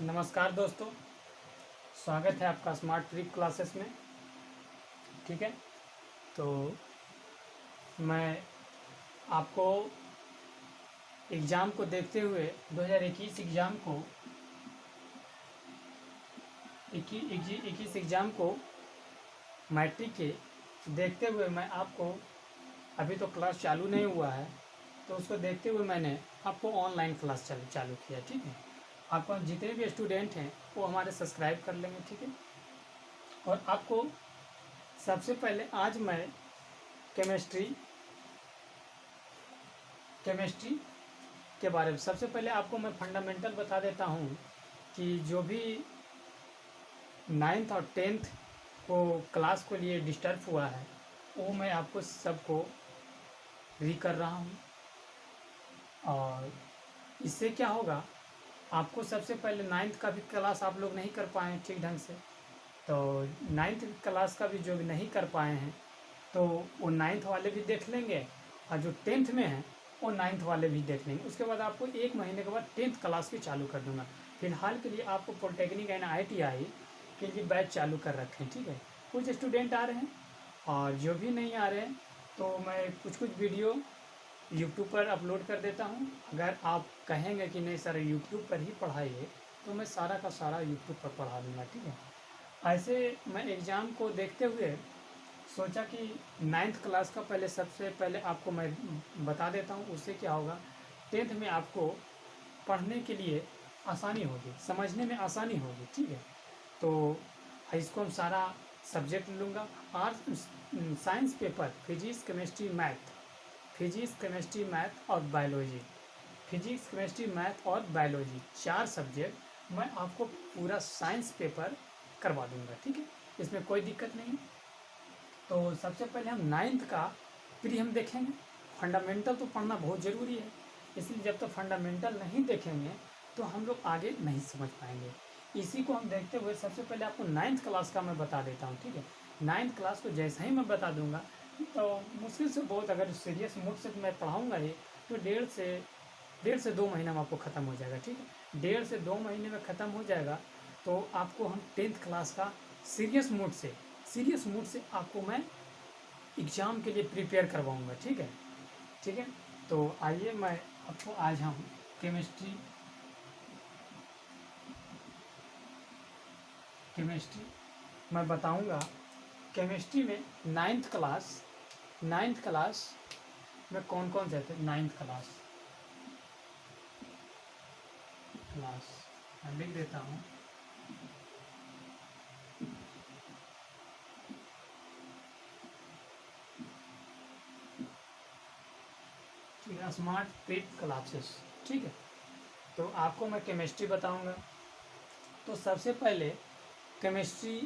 नमस्कार दोस्तों, स्वागत है आपका स्मार्ट ट्रिक क्लासेस में। ठीक है, तो मैं आपको एग्ज़ाम को देखते हुए 2021 एग्ज़ाम को 21 एग्ज़ाम को मैट्रिक के देखते हुए मैं आपको, अभी तो क्लास चालू नहीं हुआ है, तो उसको देखते हुए मैंने आपको ऑनलाइन क्लास चालू किया। ठीक है, आपको जितने भी स्टूडेंट हैं वो हमारे सब्सक्राइब कर लेंगे। ठीक है, और आपको सबसे पहले आज मैं केमिस्ट्री के बारे में सबसे पहले आपको मैं फंडामेंटल बता देता हूँ कि जो भी 9th और 10th को क्लास को लिए डिस्टर्ब हुआ है वो मैं आपको सबको री कर रहा हूँ। और इससे क्या होगा, आपको सबसे पहले 9th का भी क्लास आप लोग नहीं कर पाए ठीक ढंग से, तो 9th क्लास का भी जो भी नहीं कर पाए हैं तो वो 9th वाले भी देख लेंगे, और जो 10th में है वो 9th वाले भी देख लेंगे। उसके बाद आपको 1 महीने के बाद 10th क्लास की चालू कर दूंगा। फिलहाल के लिए आपको पॉलिटेक्निक एंड ITI के लिए बैच चालू कर रखे हैं। ठीक है, कुछ स्टूडेंट आ रहे हैं और जो भी नहीं आ रहे हैं तो मैं कुछ वीडियो यूट्यूब पर अपलोड कर देता हूँ। अगर आप कहेंगे कि नहीं सर यूट्यूब पर ही पढ़ाइए तो मैं सारा का सारा यूट्यूब पर पढ़ा दूँगा। ठीक है, ऐसे मैं एग्ज़ाम को देखते हुए सोचा कि 9th क्लास का पहले सबसे पहले आपको मैं बता देता हूँ। उससे क्या होगा, 10th में आपको पढ़ने के लिए आसानी होगी, समझने में आसानी होगी। ठीक है, तो इसको हम सारा सब्जेक्ट लूँगा। Arts science paper physics chemistry math और बायोलॉजी, फिजिक्स केमिस्ट्री मैथ और बायोलॉजी 4 सब्जेक्ट मैं आपको पूरा साइंस पेपर करवा दूँगा। ठीक है, इसमें कोई दिक्कत नहीं। तो सबसे पहले हम 9th का प्री हम देखेंगे। फंडामेंटल तो पढ़ना बहुत ज़रूरी है, इसलिए जब तक फंडामेंटल नहीं देखेंगे तो हम लोग आगे नहीं समझ पाएंगे। इसी को हम देखते हुए सबसे पहले आपको 9th क्लास का मैं बता देता हूँ। ठीक है, 9th क्लास को जैसे ही मैं बता दूंगा तो मुश्किल से बहुत, अगर सीरियस मूड से मैं पढ़ाऊँगा ही तो डेढ़ से 2 महीना में आपको ख़त्म हो जाएगा। ठीक है, 1.5 से 2 महीने में ख़त्म हो जाएगा। तो आपको हम 10th क्लास का सीरियस मूड से आपको मैं एग्ज़ाम के लिए प्रिपेयर करवाऊँगा। ठीक है, ठीक है। तो आइए मैं आपको आज हम केमिस्ट्री मैं बताऊँगा। केमिस्ट्री में 9th क्लास में कौन कौन से थे। 9th क्लास मैं लिख देता हूँ। ठीक है, स्मार्ट ट्रिक क्लासेस। ठीक है, तो आपको मैं केमिस्ट्री बताऊँगा। तो सबसे पहले केमिस्ट्री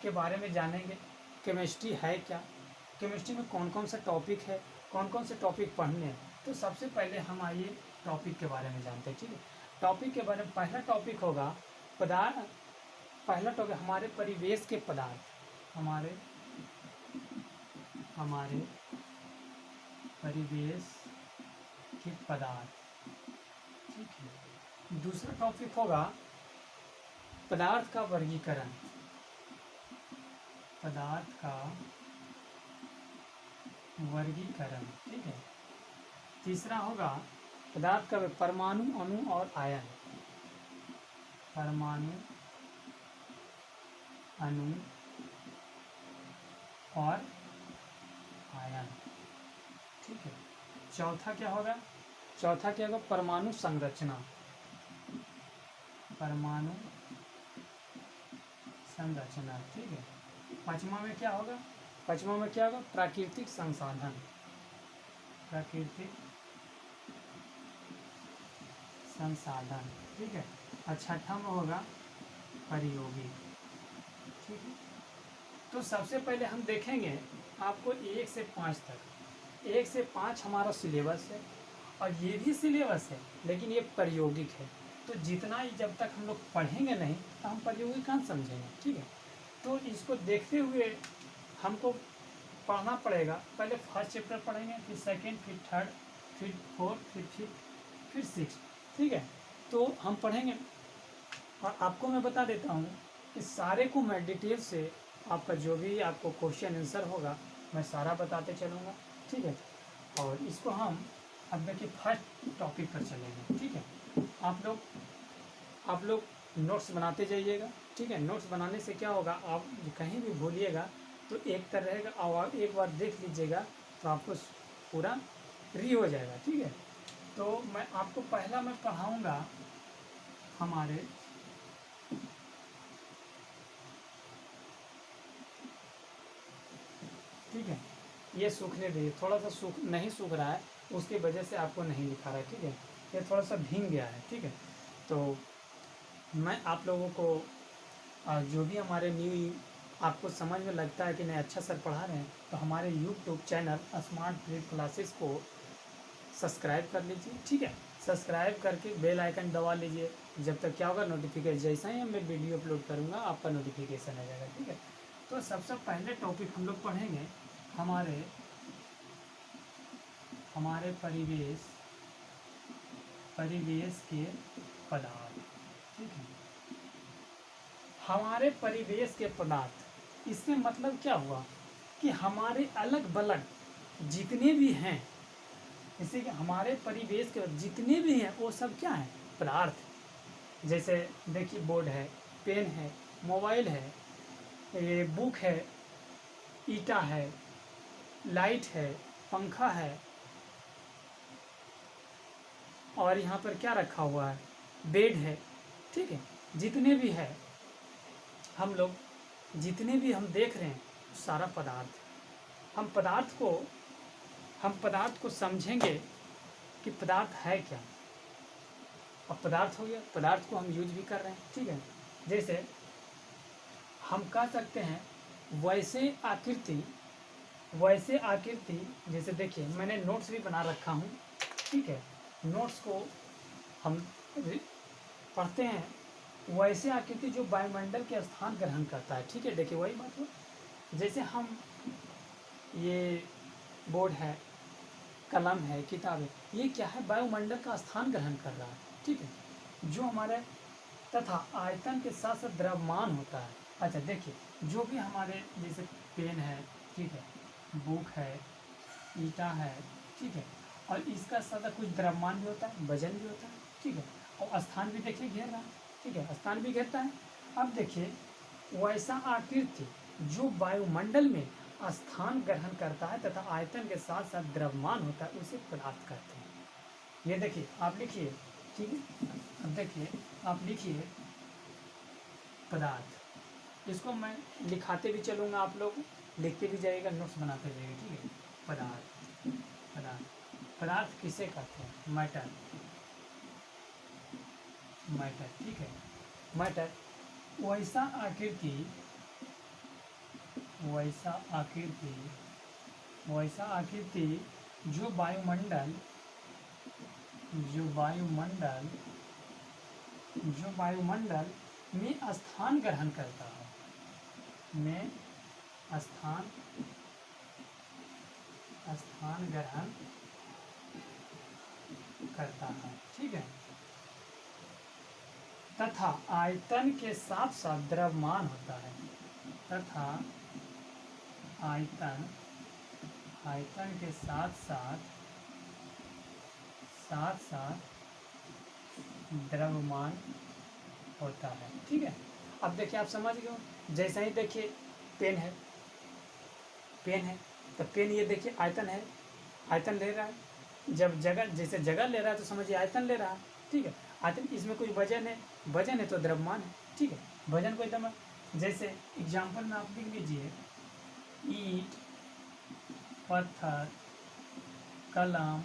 के बारे में जानेंगे। केमिस्ट्री है क्या, केमिस्ट्री में कौन कौन सा टॉपिक है, कौन कौन से टॉपिक पढ़ने हैं। तो सबसे पहले हम आइए टॉपिक के बारे में जानते हैं। ठीक है, टॉपिक के बारे में पहला टॉपिक होगा पदार्थ। पहला टॉपिक हमारे परिवेश के पदार्थ, हमारे परिवेश के पदार्थ। ठीक है, दूसरा टॉपिक होगा पदार्थ का वर्गीकरण, ठीक है। तीसरा होगा पदार्थ का परमाणु, अणु और आयन, परमाणु, अणु और आयन। ठीक है, चौथा क्या होगा, परमाणु संरचना, ठीक है। पांचवा में क्या होगा, प्राकृतिक संसाधन, ठीक है। और छठा में होगा परियोगी। ठीक है, तो सबसे पहले हम देखेंगे आपको 1 से 5 तक। 1 से 5 हमारा सिलेबस है और ये भी सिलेबस है, लेकिन ये प्रायोगिक है। तो जितना ही जब तक हम लोग पढ़ेंगे नहीं तो हम प्रायोगिक कहाँ समझेंगे। ठीक है, तो इसको देखते हुए हमको पढ़ना पड़ेगा। पहले फर्स्ट चैप्टर पढ़ेंगे, फिर सेकंड, फिर थर्ड, फिर फोर्थ, फिर फिफ्थ, फिर सिक्स। ठीक है, तो हम पढ़ेंगे और आपको मैं बता देता हूँ कि सारे को मैं डिटेल से आपका जो भी आपको क्वेश्चन आंसर होगा मैं सारा बताते चलूँगा, ठीक है। और इसको हम अब देखिए फर्स्ट टॉपिक पर चलेंगे, ठीक है। आप लोग नोट्स बनाते जाइएगा, ठीक है। नोट्स बनाने से क्या होगा, आप कहीं भी भूलिएगा तो एक तरह रहेगा और एक बार देख लीजिएगा तो आपको पूरा री हो जाएगा, ठीक है। तो मैं आपको पहला मैं पढ़ाऊँगा हमारे ठीक है। ये सूखने दीजिए, थोड़ा सा नहीं सूख रहा है, उसकी वजह से आपको नहीं लिखा रहा है, ठीक है। ये थोड़ा सा भीग गया है, ठीक है। तो मैं आप लोगों को जो भी हमारे न्यू आपको समझ में लगता है कि नहीं अच्छा सर पढ़ा रहे हैं तो हमारे YouTube channel smart trick classes को सब्सक्राइब कर लीजिए, ठीक है। सब्सक्राइब करके बेल आइकन दबा लीजिए, जब तक क्या होगा नोटिफिकेशन, जैसा ही मैं वीडियो अपलोड करूँगा आपका नोटिफिकेशन आ जाएगा, ठीक है। तो सबसे पहले टॉपिक हम लोग पढ़ेंगे हमारे परिवेश के पदार्थ, ठीक है। हमारे परिवेश के पदार्थ, इससे मतलब क्या हुआ कि हमारे अलग बलग जितने भी हैं, जैसे कि हमारे परिवेश के जितने भी हैं वो सब क्या है, पदार्थ। जैसे देखिए बोर्ड है, पेन है, मोबाइल है, ये बुक है, ईटा है, लाइट है, पंखा है, और यहाँ पर क्या रखा हुआ है, बेड है, ठीक है। जितने भी है हम लोग, जितने भी हम देख रहे हैं सारा पदार्थ। हम पदार्थ को समझेंगे कि पदार्थ है क्या। अब पदार्थ हो गया, पदार्थ को हम यूज भी कर रहे हैं, ठीक है। जैसे हम कह सकते हैं वैसे आकृति, जैसे देखिए मैंने नोट्स भी बना रखा हूँ, ठीक है। नोट्स को हम पढ़ते हैं, वैसे आकृति जो वायुमंडल के स्थान ग्रहण करता है, ठीक है। देखिए वही बात हो, जैसे हम ये बोर्ड है, कलम है, किताब है, ये क्या है, वायुमंडल का स्थान ग्रहण कर रहा है, ठीक है। जो हमारे तथा आयतन के साथ साथ द्रव्यमान होता है। अच्छा देखिए, जो भी हमारे जैसे पेन है, ठीक है, बुक है, ईटा है, ठीक है, और इसका साथ कुछ द्रव्यमान भी होता है, वजन भी होता है, ठीक है। और स्थान भी देखिए घेर रहा है, ठीक है, स्थान भी घेरता है। अब देखिए वैसा आकृति जो वायुमंडल में स्थान ग्रहण करता है तथा आयतन के साथ साथ द्रव्यमान होता है, उसे पदार्थ कहते हैं। ये देखिए आप लिखिए, ठीक है। अब देखिए आप लिखिए पदार्थ, इसको मैं लिखाते भी चलूँगा, आप लोग लिखते भी जाइएगा, नोट्स बनाते जाइएगा, ठीक है। पदार्थ किसे कहते हैं, मैटर, ठीक है। मैटर वैसा आकृति जो वायुमंडल में स्थान ग्रहण करता है, स्थान ग्रहण करता है, ठीक है। तथा आयतन के साथ साथ द्रव्यमान होता है, तथा आयतन के साथ साथ द्रव्यमान होता है, ठीक है। अब देखिए आप समझ गए हो, जैसे ही देखिए पेन है, तो पेन ये देखिए आयतन है, आयतन ले रहा है, जब जैसे जगह ले रहा है तो समझिए आयतन ले रहा है, ठीक है। आयतन, इसमें कुछ वजन है तो द्रव्यमान है, ठीक है। वजन को एकदम, जैसे एग्जाम्पल में आप लिख लीजिए ईंट, पत्थर, कलम,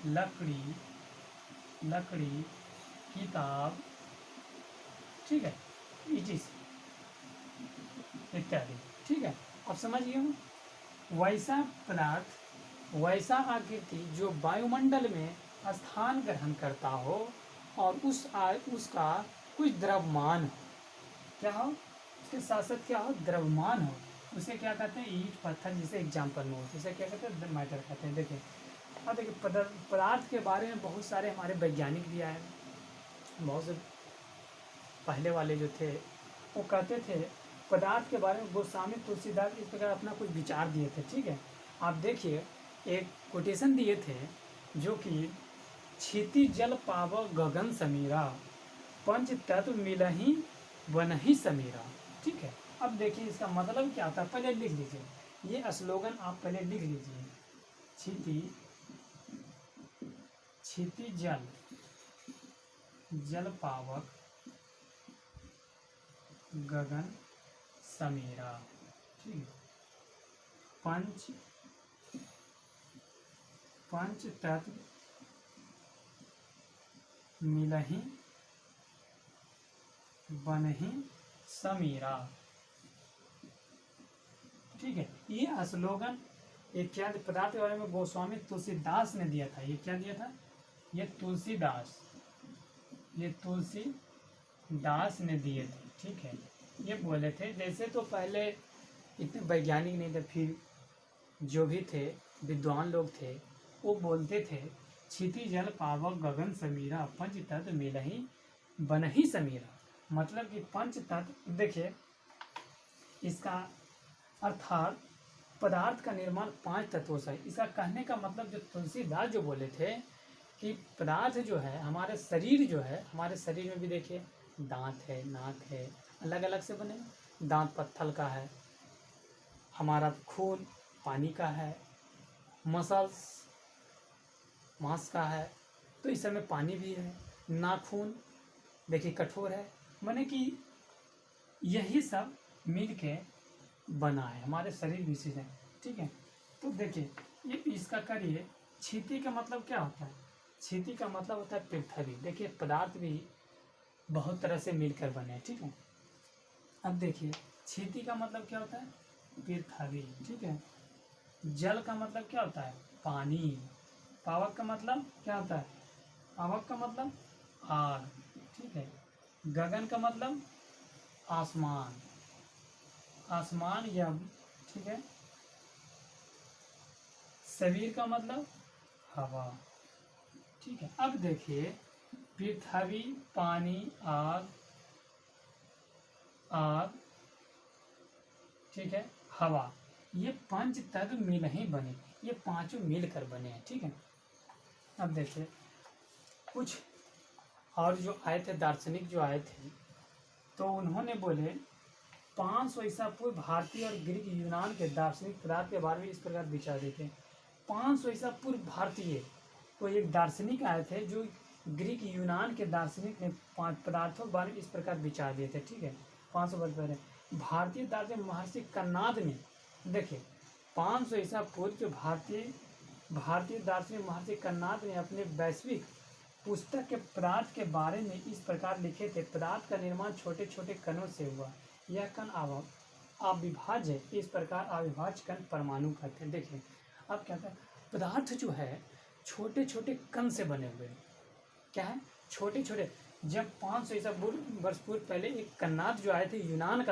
लकड़ी, किताब, ठीक है, इत्यादि, ठीक है। अब समझिए वैसा पदार्थ, वैसा आकृति जो वायुमंडल में स्थान ग्रहण करता हो और उसका कुछ द्रव्यमान हो, क्या हो, उसके साथ साथ क्या हो, द्रव्यमान हो, उसे क्या कहते हैं, ईंट, पत्थर, जिसे एग्जाम्पल में हो, उसे क्या कहते हैं, मैटर कहते हैं। देखिए अब देखिए पदार्थ के बारे में बहुत सारे हमारे वैज्ञानिक भी आए, बहुत से पहले वाले जो थे वो कहते थे पदार्थ के बारे में गोस्वामी तुलसीदास इस प्रकार अपना कुछ विचार दिए थे। ठीक है, आप देखिए एक कोटेशन दिए थे जो कि क्षिति जल पाव गगन समीरा, पंच तत्व मिलही वनहि समीरा। ठीक है, अब देखिए इसका मतलब क्या होता है, पहले लिख लीजिए, ये स्लोगन आप पहले लिख लीजिए। क्षिति जल पावक गगन समीरा। ठीक है, पंच तत्व मिलहि बनहि समीरा। ठीक है, ये स्लोगन एक क्या पदार्थ के बारे में गोस्वामी तुलसीदास ने दिया था। ये क्या दिया था, ये तुलसीदास ने दिए थे। ठीक है, ये बोले थे जैसे तो पहले इतने वैज्ञानिक नहीं थे, फिर जो भी थे विद्वान लोग थे वो बोलते थे क्षिति जल पावक गगन समीरा, पंच तत्व मिलहि बनहि समीरा। मतलब कि पंच तत्व, देखिए इसका अर्थात पदार्थ का निर्माण 5 तत्वों से। इसका कहने का मतलब जो तुलसीदास जो बोले थे कि पदार्थ जो है हमारे शरीर जो है, हमारे शरीर में भी देखिए दांत है, नाक है, अलग अलग से बने। दांत पत्थर का है, हमारा खून पानी का है, मसल्स मांस का है, तो इस समय पानी भी है। नाखून देखिए कठोर है, माने कि यही सब मिल के बना है हमारे शरीर विशेष है। ठीक है, तो देखिए ये इसका करिए। क्षिति का मतलब क्या होता है, क्षिति का मतलब होता है पृथ्वी। देखिए पदार्थ भी बहुत तरह से मिलकर बने हैं। ठीक है, अब देखिए क्षिति का मतलब क्या होता है, पृथ्वी। ठीक है, जल का मतलब क्या होता है, पानी। पावक का मतलब क्या होता है, पावक का मतलब आग। ठीक है, गगन का मतलब आसमान, आसमान या, ठीक है, शरीर का मतलब हवा। ठीक है, अब देखिए पृथ्वी, पानी, आग, ठीक है, हवा, ये पंच तत्व मिल ही बने, ये पांचों मिलकर बने हैं। ठीक है, अब देखिए कुछ और जो आए थे दार्शनिक जो आए थे, तो उन्होंने बोले 500 ईसा पूर्व भारतीय और ग्रीक यूनान के दार्शनिक पदार्थ के बारे में इस प्रकार विचार देते। 500 ईसा पूर्व भारतीय तो एक दार्शनिक आए थे जो ग्रीक यूनान के दार्शनिक ने 5 पदार्थों के बारे में इस प्रकार विचार दिए थे। ठीक है, 500 वर्ष पहले भारतीय दार्शनिक महर्षि कन्नाद ने, देखिए 500 ईसा पूर्व जो भारतीय दार्शनिक महर्षि कन्नाद ने अपने वैश्विक पुस्तक के पदार्थ के बारे में इस प्रकार लिखे थे। पदार्थ का निर्माण छोटे छोटे कणों से हुआ, यह कण अविभाज्य है, इस प्रकार अविभाज्य कण परमाणु कहते हैं। देखिए अब क्या था, पदार्थ जो है छोटे छोटे कण से बने हुए हैं। क्या है, छोटे छोटे। जब 500 ईसा वर्ष पूर्व पहले एक कन्नाद जो आए थे, यूनान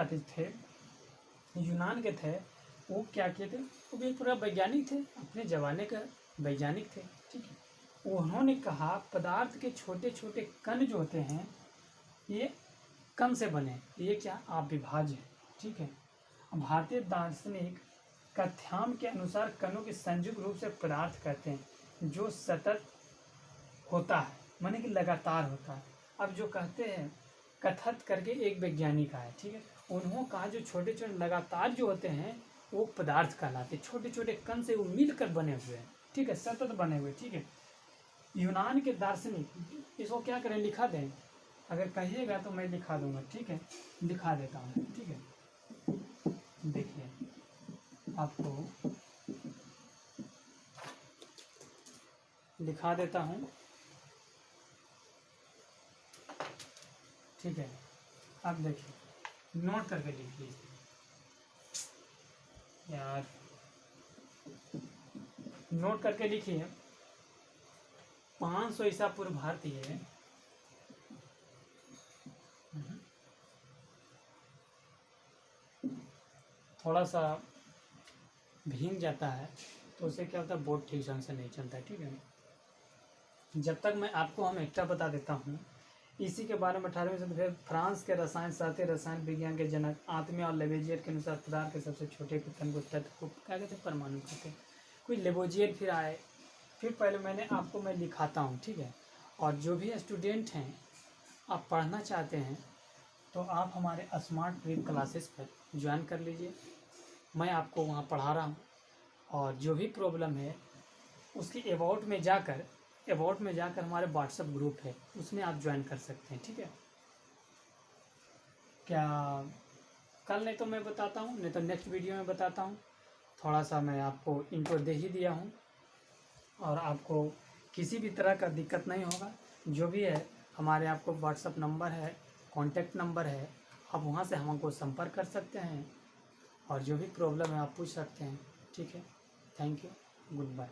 के थे, वो क्या किए थे, वो भी पूरा वैज्ञानिक थे, अपने जमाने का वैज्ञानिक थे। ठीक है, उन्होंने कहा पदार्थ के छोटे छोटे कण जो होते हैं ये कण से बने, ये क्या अविभाज्य है। ठीक है, भारतीय दार्शनिक कथ्याम के अनुसार कणों के संयुक्त रूप से पदार्थ कहते हैं जो सतत होता है, माने कि लगातार होता है। अब जो कहते हैं कथत करके एक वैज्ञानिक आया। ठीक है, उन्होंने कहा जो छोटे छोटे लगातार जो होते हैं वो पदार्थ कहलाते, छोटे छोटे कण से वो मिलकर बने हुए हैं। ठीक है, सतत बने हुए। ठीक है, यूनान के दार्शनिक, इसको क्या करें, लिखा दें, अगर कहिएगा तो मैं लिखा दूंगा। ठीक है, लिखा देता हूँ। ठीक है, देखिए आपको लिखा देता हूँ। ठीक है, अब देखिए नोट करके लिखिए यार, नोट करके लिखिए। 500 ईसा पूर्व भारतीय थोड़ा सा भीग जाता है तो उससे क्या होता है, बोर्ड ठीक ढंग से नहीं चलता है। ठीक है, जब तक मैं आपको हम एकता बता देता हूँ, इसी के बारे में 18वीं सदी फिर फ्रांस के रसायन शास्त्री रसायन विज्ञान के जनक आत्मे और लेवेजियर के अनुसार पदार्थ के सबसे छोटे कथन को तत्व को क्या कहते हैं, परमाणु कहते हैं। कोई लेवेजियर फिर आए, फिर पहले मैं लिखाता हूँ, ठीक है। और जो भी स्टूडेंट हैं आप पढ़ना चाहते हैं तो आप हमारे स्मार्ट ट्रिक क्लासेस पर ज्वाइन कर लीजिए, मैं आपको वहाँ पढ़ा रहा हूँ। और जो भी प्रॉब्लम है उसकी अबाउट में जाकर हमारे व्हाट्सएप ग्रुप है उसमें आप ज्वाइन कर सकते हैं, ठीक है। क्या कल नहीं तो मैं बताता हूँ, नहीं तो नेक्स्ट वीडियो में बताता हूँ। थोड़ा सा मैं आपको इंट्रो दे ही दिया हूँ और आपको किसी भी तरह का दिक्कत नहीं होगा। जो भी है हमारे आपको व्हाट्सएप नंबर है, कॉन्टैक्ट नंबर है, आप वहाँ से हमको संपर्क कर सकते हैं और जो भी प्रॉब्लम है आप पूछ सकते हैं, ठीक है। Thank you, good bye.